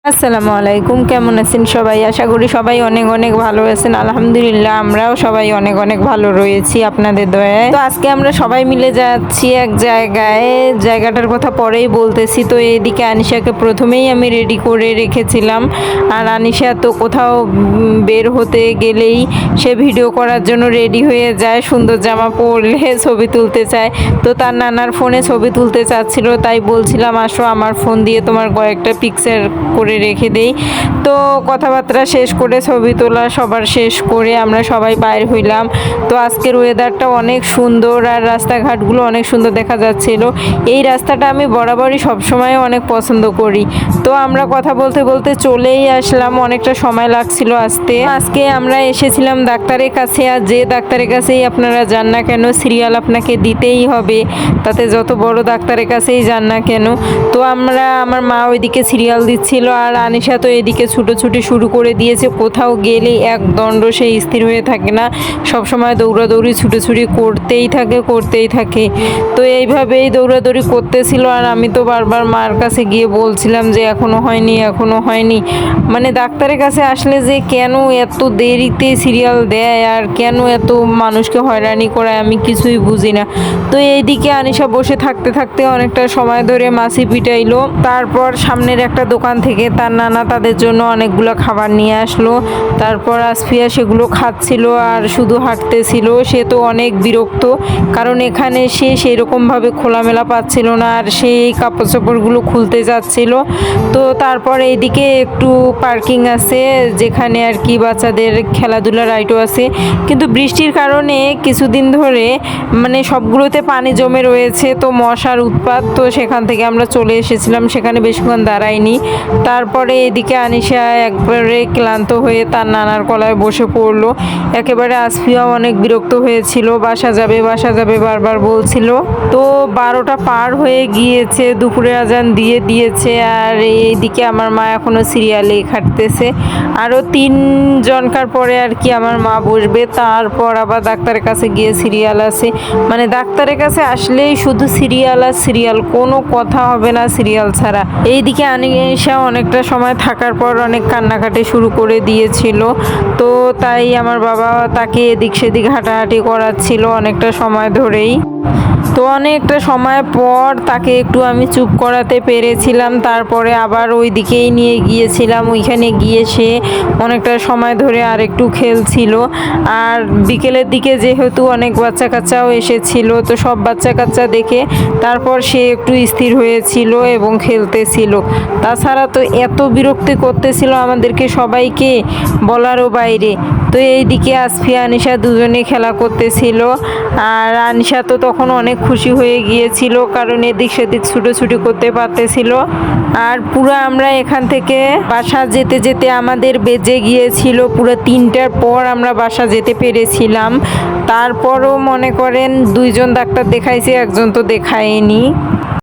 আসসালামু আলাইকুম, কেমন আছেন সবাই? আশা করি সবাই অনেক অনেক ভালো আছেন। আলহামদুলিল্লাহ আমরাও সবাই অনেক অনেক ভালো রয়েছি আপনাদের দয়ায়। তো আজকে আমরা সবাই মিলে যাচ্ছি এক জায়গায়, জায়গাটার কথা পরেই বলতেছি। তো এদিকে আনিশাকে প্রথমেই আমি রেডি করে রেখেছিলাম, আর আনিশা তো কোথাও বের হতে গেলেই সে ভিডিও করার জন্য রেডি হয়ে যায়, সুন্দর জামা পরলে ছবি তুলতে চায়। তো তার নানার ফোনে ছবি তুলতে চাচ্ছিল, তাই বলছিলাম আসো আমার ফোন দিয়ে তোমার কয়েকটা পিকচার করে রেখে দেই। তো কথাবার্তা শেষ করে ছবি তোলা সবার শেষ করে আমরা সবাই বাইর হইলাম। তো আজকের ওয়েদারটা অনেক সুন্দর আর রাস্তাঘাটগুলো অনেক সুন্দর দেখা যাচ্ছিল। এই রাস্তাটা আমি বরাবরই সবসময় অনেক পছন্দ করি। তো আমরা কথা বলতে বলতে চলেই আসলাম, অনেকটা সময় লাগছিল আসতে। আজকে আমরা এসেছিলাম ডাক্তারের কাছে, আর যে ডাক্তারের কাছেই আপনারা যান না কেন সিরিয়াল আপনাকে দিতেই হবে, তাতে যত বড় ডাক্তারের কাছেই যান না কেন। তো আমার মা ওইদিকে সিরিয়াল দিচ্ছিল, আর আনিশা তো এদিকে ছুটোছুটি শুরু করে দিয়েছে। কোথাও গেলে এক দণ্ড সে স্থির হয়ে থাকে না, সবসময় দৌড়াদৌড়ি ছুটোছুটি করতেই থাকে। তো এইভাবেই দৌড়াদৌড়ি করতেছিল, আর আমি তো বারবার মার কাছে গিয়ে বলছিলাম যে এখনো হয়নি। মানে ডাক্তারের কাছে আসলে যে কেন এত দেরিতে সিরিয়াল দেয় আর কেন এত মানুষকে হয়রানি করায় আমি কিছুই বুঝি না। তো এইদিকে আনিশা বসে থাকতে থাকতে অনেকটা সময় ধরে মাছি পিটাইলো। তারপর সামনের একটা দোকান থেকে তার নানা তাদের জন্য অনেকগুলো খাবার নিয়ে আসলো। তারপর আসফিয়া সেগুলো খাচ্ছিল আর শুধু হাঁটতেছিল। সে তো অনেক বিরক্ত, কারণ এখানে সে সেরকমভাবে খোলামেলা পাচ্ছিল না, আর সেই কাপড় চোপড়গুলো খুলতে যাচ্ছিল। তো তারপর এইদিকে একটু পার্কিং আছে যেখানে আর কি বাচ্চাদের খেলাধুলার রাইডও আছে, কিন্তু বৃষ্টির কারণে কিছুদিন ধরে মানে সবগুলোতে পানি জমে রয়েছে, তো মশার উৎপাত। তো সেখান থেকে আমরা চলে এসেছিলাম, সেখানে বেশিক্ষণ দাঁড়াইনি। তারপরে এদিকে আনিশা একবারে ক্লান্ত হয়ে তার নানার গলায় বসে পড়লো। একেবারে আসফিয়াও অনেক বিরক্ত হয়েছিল, বাসা যাবে বারবার বলছিল। তো 12টা পার হয়ে গিয়েছে, দুপুরে আজান দিয়েছে, আর এইদিকে আমার মা এখনো সিরিয়ালে খাটতেছে। আরও 3জনকার পরে আর কি আমার মা বসবে, তারপর আবার ডাক্তারের কাছে গিয়ে সিরিয়াল আছে। মানে ডাক্তারের কাছে আসলেই শুধু সিরিয়াল আর সিরিয়াল, কোনো কথা হবে না সিরিয়াল ছাড়া। এইদিকে আনিশা অনেকটা সময় থাকার পর অনেক কান্নাকাটি শুরু করে দিয়েছিল। তো তাই আমার বাবা তাকে এদিক সেদিক হাঁটাহাঁটি করাচ্ছিল অনেকটা সময় ধরেই। তো অনেকটা সময় পর তাকে একটু আমি চুপ করাতে পেরেছিলাম। তারপরে আবার ওই দিকেই নিয়ে গিয়েছিলাম, ওইখানে গিয়ে সে অনেকটা সময় ধরে আর একটু খেলছিল। আর বিকেলের দিকে যেহেতু অনেক বাচ্চা কাচ্চাও এসেছিল, তো সব বাচ্চা কাচ্চা দেখে তারপর সে একটু স্থির হয়েছিল এবং খেলতেছিল। তাছাড়া তো এত বিরক্তি করতেছিল আমাদেরকে সবাইকে, বলারও বাইরে। তো এইদিকে আসফিয়া আনিশা দুজনে খেলা করতেছিল, আর আনিশা তো তখন অনেক খুশি হয়ে গিয়েছিল, কারণ এদিক সেদিক ছুটোছুটি করতে পারতেছিল। আর পুরো আমরা এখান থেকে বাসা যেতে যেতে আমাদের বেজে গিয়েছিল পুরো 3টার পর আমরা বাসা যেতে পেরেছিলাম। তারপরও মনে করেন 2জন ডাক্তার দেখাইছে, একজন তো দেখায়নি।